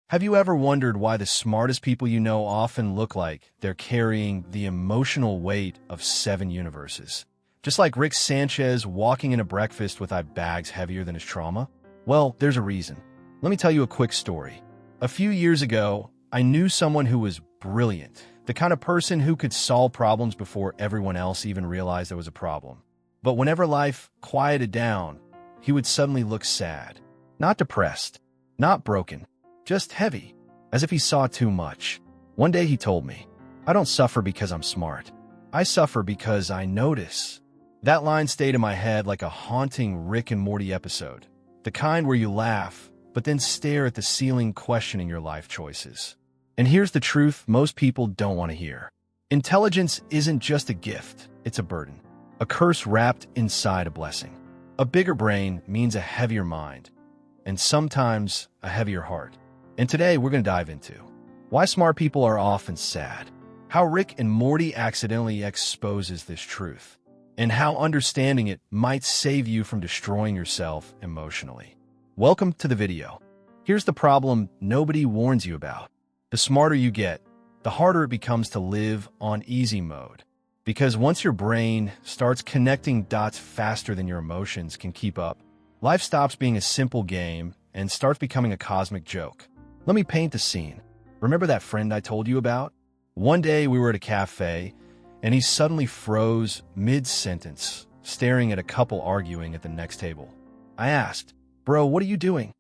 Have you ever wondered why the smartest people you know often look like they're carrying the emotional weight of 7 universes? Just like Rick Sanchez walking into breakfast with bags heavier than his trauma? Well, there's a reason. Let me tell you a quick story. A few years ago, I knew someone who was brilliant, the kind of person who could solve problems before everyone else even realized there was a problem. But whenever life quieted down, he would suddenly look sad. Not depressed, not broken, just heavy, as if he saw too much. One day he told me, "I don't suffer because I'm smart. I suffer because I notice." That line stayed in my head like a haunting Rick and Morty episode. The kind where you laugh, but then stare at the ceiling questioning your life choices. And here's the truth most people don't want to hear. Intelligence isn't just a gift, it's a burden. A curse wrapped inside a blessing. A bigger brain means a heavier mind, and sometimes a heavier heart. And today we're going to dive into why smart people are often sad, how Rick and Morty accidentally exposes this truth, and how understanding it might save you from destroying yourself emotionally. Welcome to the video. Here's the problem nobody warns you about. The smarter you get, the harder it becomes to live on easy mode. Because once your brain starts connecting dots faster than your emotions can keep up, life stops being a simple game and starts becoming a cosmic joke. Let me paint the scene. Remember that friend I told you about? One day we were at a cafe, and he suddenly froze mid-sentence, staring at a couple arguing at the next table. I asked, "Bro, what are you doing?"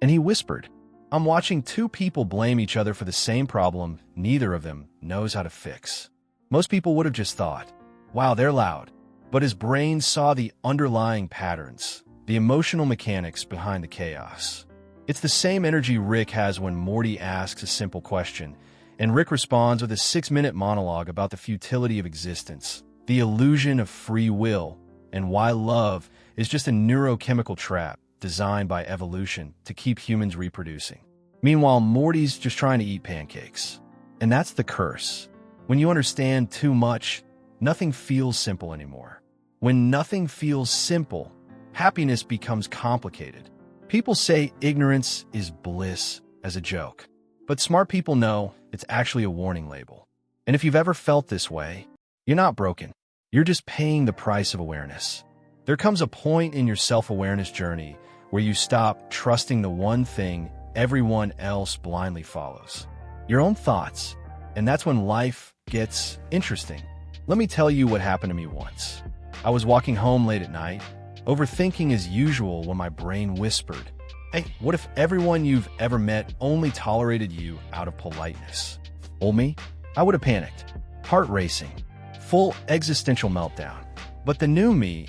And he whispered, "I'm watching 2 people blame each other for the same problem neither of them knows how to fix." Most people would have just thought, "Wow, they're loud." But his brain saw the underlying patterns, the emotional mechanics behind the chaos. It's the same energy Rick has when Morty asks a simple question, and Rick responds with a 6-minute monologue about the futility of existence, the illusion of free will, and why love is just a neurochemical trap designed by evolution to keep humans reproducing. Meanwhile, Morty's just trying to eat pancakes. And that's the curse. When you understand too much, nothing feels simple anymore. When nothing feels simple, happiness becomes complicated. People say ignorance is bliss as a joke, but smart people know it's actually a warning label. And if you've ever felt this way, you're not broken. You're just paying the price of awareness. There comes a point in your self-awareness journey where you stop trusting the one thing everyone else blindly follows, your own thoughts. And that's when life gets interesting. Let me tell you what happened to me once. I was walking home late at night, overthinking as usual when my brain whispered, "Hey, what if everyone you've ever met only tolerated you out of politeness?" Old me, I would have panicked, heart racing, full existential meltdown. But the new me,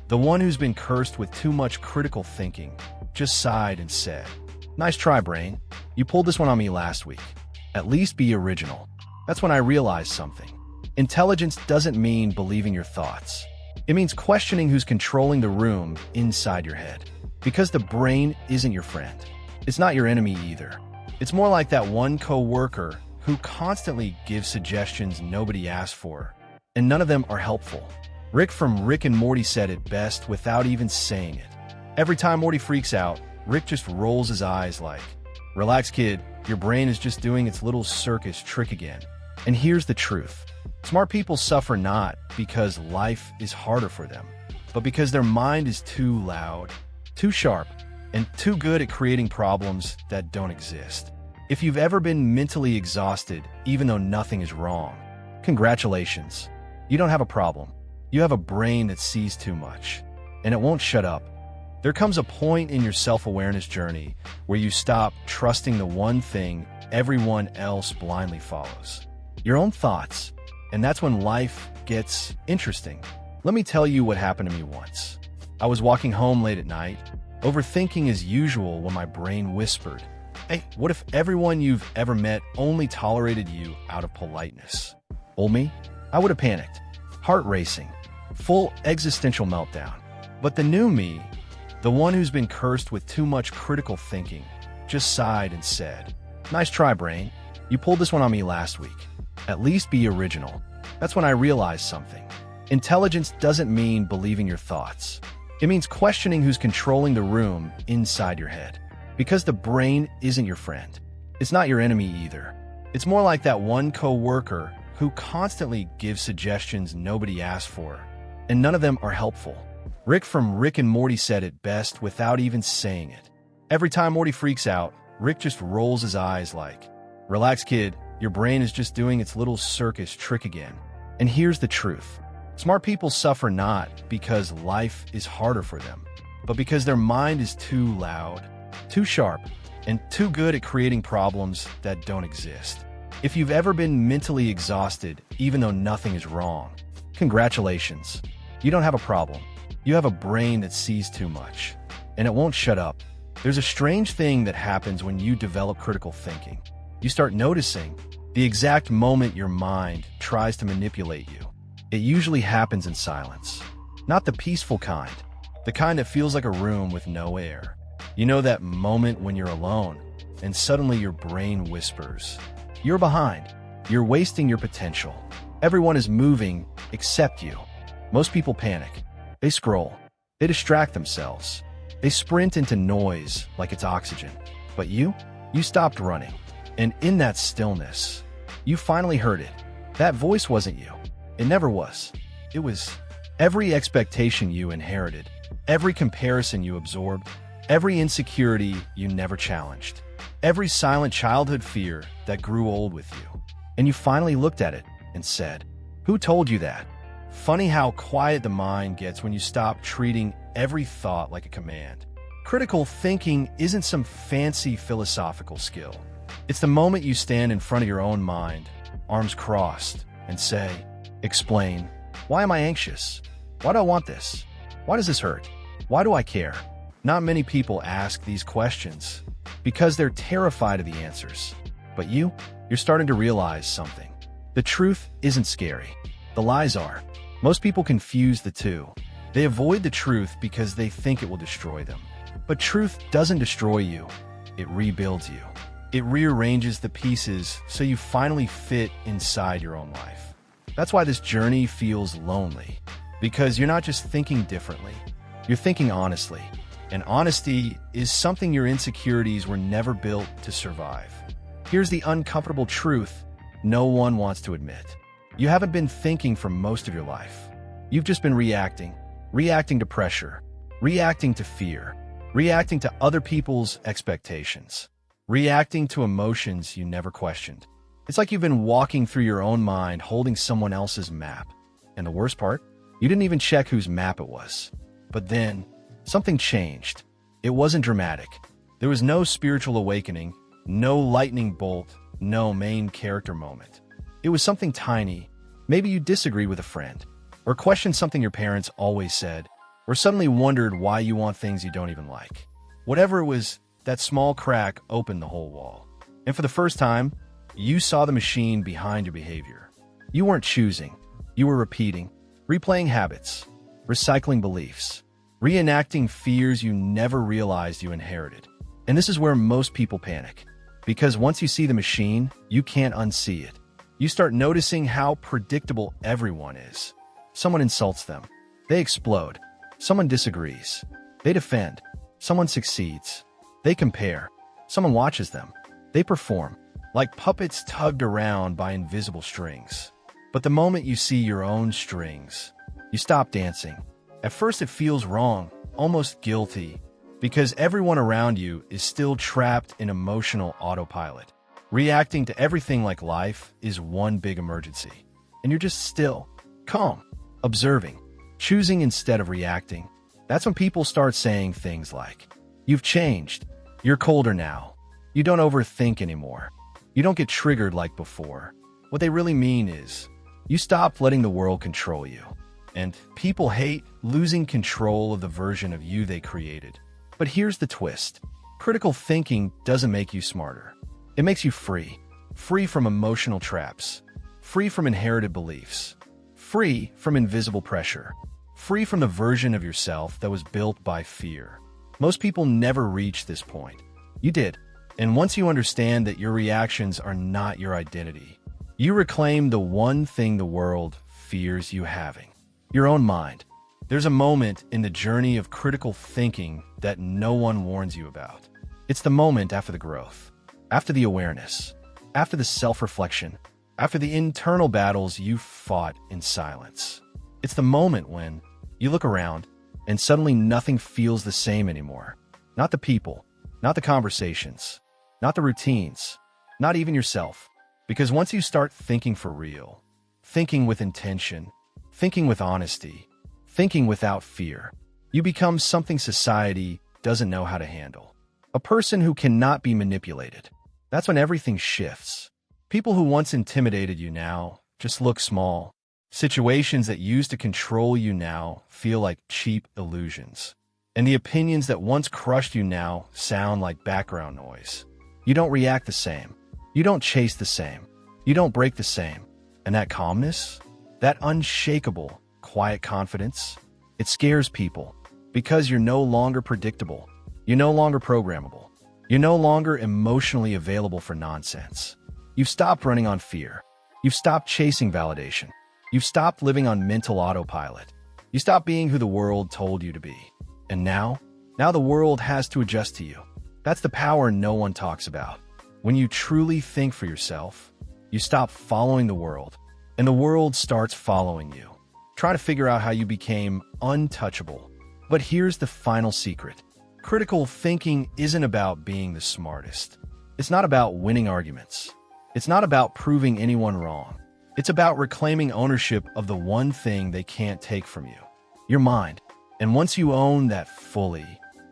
the one who's been cursed with too much critical thinking, just sighed and said, "Nice try, brain. You pulled this one on me last week. At least be original." That's when I realized something. Intelligence doesn't mean believing your thoughts. It means questioning who's controlling the room inside your head. Because the brain isn't your friend. It's not your enemy either. It's more like that one coworker who constantly gives suggestions nobody asked for, and none of them are helpful. Rick from Rick and Morty said it best without even saying it. Every time Morty freaks out, Rick just rolls his eyes like, "Relax, kid. Your brain is just doing its little circus trick again." And here's the truth. Smart people suffer not because life is harder for them, but because their mind is too loud, too sharp, and too good at creating problems that don't exist. If you've ever been mentally exhausted, even though nothing is wrong, congratulations. You don't have a problem. You have a brain that sees too much, and it won't shut up. There comes a point in your self-awareness journey where you stop trusting the one thing everyone else blindly follows, your own thoughts. And that's when life gets interesting. Let me tell you what happened to me once. I was walking home late at night, overthinking as usual when my brain whispered, "Hey, what if everyone you've ever met only tolerated you out of politeness?" Old me, I would have panicked, heart racing, full existential meltdown. But the new me, the one who's been cursed with too much critical thinking, just sighed and said, "Nice try, brain. You pulled this one on me last week. At least be original." That's when I realized something. Intelligence doesn't mean believing your thoughts. It means questioning who's controlling the room inside your head. Because the brain isn't your friend. It's not your enemy either. It's more like that one coworker who constantly gives suggestions nobody asked for, and none of them are helpful. Rick from Rick and Morty said it best without even saying it. Every time Morty freaks out, Rick just rolls his eyes like, "Relax, kid, your brain is just doing its little circus trick again." And here's the truth. Smart people suffer not because life is harder for them, but because their mind is too loud, too sharp, and too good at creating problems that don't exist. If you've ever been mentally exhausted, even though nothing is wrong, congratulations. You don't have a problem. You have a brain that sees too much, and it won't shut up. There's a strange thing that happens when you develop critical thinking. You start noticing the exact moment your mind tries to manipulate you. It usually happens in silence. Not the peaceful kind, the kind that feels like a room with no air. You know that moment when you're alone, and suddenly your brain whispers, "You're behind. You're wasting your potential. Everyone is moving except you." Most people panic. They scroll. They distract themselves. They sprint into noise like it's oxygen. But you stopped running. And in that stillness, you finally heard it. That voice wasn't you. It never was. It was every expectation you inherited, every comparison you absorbed, every insecurity you never challenged, every silent childhood fear that grew old with you. And you finally looked at it and said, "Who told you that?" Funny how quiet the mind gets when you stop treating every thought like a command. Critical thinking isn't some fancy philosophical skill. It's the moment you stand in front of your own mind, arms crossed, and say, "Explain. Why am I anxious? Why do I want this? Why does this hurt? Why do I care?" Not many people ask these questions because they're terrified of the answers. But you're starting to realize something. The truth isn't scary. The lies are. Most people confuse the two. They avoid the truth because they think it will destroy them. But truth doesn't destroy you. It rebuilds you. It rearranges the pieces so you finally fit inside your own life. That's why this journey feels lonely. Because you're not just thinking differently. You're thinking honestly. And honesty is something your insecurities were never built to survive. Here's the uncomfortable truth no one wants to admit. You haven't been thinking for most of your life. You've just been reacting. Reacting to pressure. Reacting to fear. Reacting to other people's expectations. Reacting to emotions you never questioned. It's like you've been walking through your own mind holding someone else's map. And the worst part? You didn't even check whose map it was. But then, something changed. It wasn't dramatic. There was no spiritual awakening, no lightning bolt, no main character moment. It was something tiny. Maybe you disagreed with a friend, or questioned something your parents always said, or suddenly wondered why you want things you don't even like. Whatever it was, that small crack opened the whole wall. And for the first time, you saw the machine behind your behavior. You weren't choosing. You were repeating, replaying habits, recycling beliefs, reenacting fears you never realized you inherited. And this is where most people panic. Because once you see the machine, you can't unsee it. You start noticing how predictable everyone is. Someone insults them. They explode. Someone disagrees. They defend. Someone succeeds. They compare. Someone watches them. They perform, like puppets tugged around by invisible strings. But the moment you see your own strings, you stop dancing. At first it feels wrong, almost guilty, because everyone around you is still trapped in emotional autopilot. Reacting to everything like life is one big emergency. And you're just still, calm, observing, choosing instead of reacting. That's when people start saying things like, "You've changed. You're colder now. You don't overthink anymore. You don't get triggered like before." What they really mean is, you stopped letting the world control you. And people hate losing control of the version of you they created. But here's the twist. Critical thinking doesn't make you smarter. It makes you free. Free from emotional traps. Free from inherited beliefs. Free from invisible pressure. Free from the version of yourself that was built by fear. Most people never reach this point. You did. And once you understand that your reactions are not your identity, you reclaim the one thing the world fears you having. Your own mind. There's a moment in the journey of critical thinking that no one warns you about. It's the moment after the growth. after the awareness, after the self-reflection, after the internal battles you fought in silence. It's the moment when you look around and suddenly nothing feels the same anymore. Not the people, not the conversations, not the routines, not even yourself. Because once you start thinking for real, thinking with intention, thinking with honesty, thinking without fear, you become something society doesn't know how to handle. A person who cannot be manipulated. That's when everything shifts. People who once intimidated you now just look small. Situations that used to control you now feel like cheap illusions. And the opinions that once crushed you now sound like background noise. You don't react the same. You don't chase the same. You don't break the same. And that calmness, that unshakable, quiet confidence, it scares people because you're no longer predictable. You're no longer programmable. You're no longer emotionally available for nonsense. You've stopped running on fear. You've stopped chasing validation. You've stopped living on mental autopilot. You stopped being who the world told you to be. And now the world has to adjust to you. That's the power no one talks about. When you truly think for yourself, you stop following the world, and the world starts following you. Try to figure out how you became untouchable. But here's the final secret. Critical thinking isn't about being the smartest. It's not about winning arguments. It's not about proving anyone wrong. It's about reclaiming ownership of the one thing they can't take from you, your mind. And once you own that fully,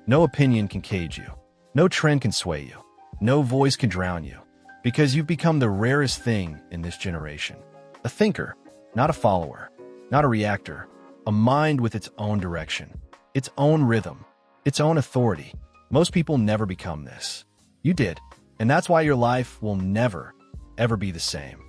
no opinion can cage you. No trend can sway you. No voice can drown you. Because you've become the rarest thing in this generation. A thinker, not a follower, not a reactor. A mind with its own direction, its own rhythm, its own authority. Most people never become this. You did. And that's why your life will never, ever be the same.